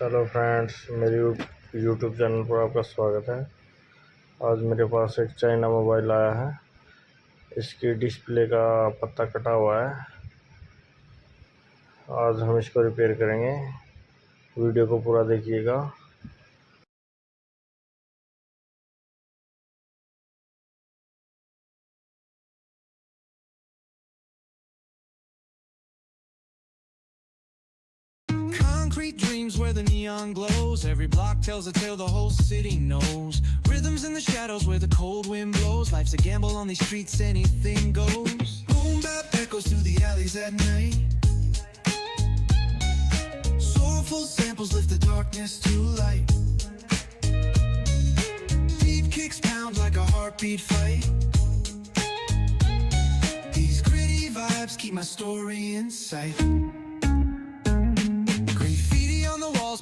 Hello friends, मेरे YouTube channel पर आपका स्वागत है। आज मेरे पास एक चाइना मोबाइल आया है। इसकी डिस्प्ले का पत्ता कटा हुआ है। आज हम इसको रिपेयर करेंगे। वीडियो को पूरा देखिएगा। Concrete dreams where the neon glows. Every block tells a tale the whole city knows. Rhythms in the shadows where the cold wind blows. Life's a gamble on these streets, anything goes. Boom bap echoes through the alleys at night. Soulful samples lift the darkness to light. Deep kicks pound like a heartbeat fight. These gritty vibes keep my story in sight.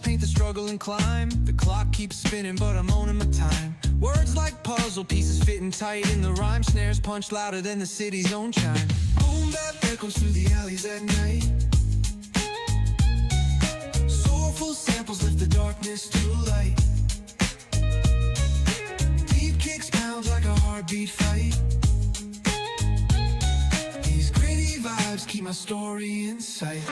Paint the struggle and climb. The clock keeps spinning, but I'm owning my time. Words like puzzle pieces fitting tight in the rhyme. Snares punch louder than the city's own chime. Boom bap echoes through the alleys at night. Soulful samples lift the darkness to light. Deep kicks pound like a heartbeat fight. These gritty vibes keep my story in sight.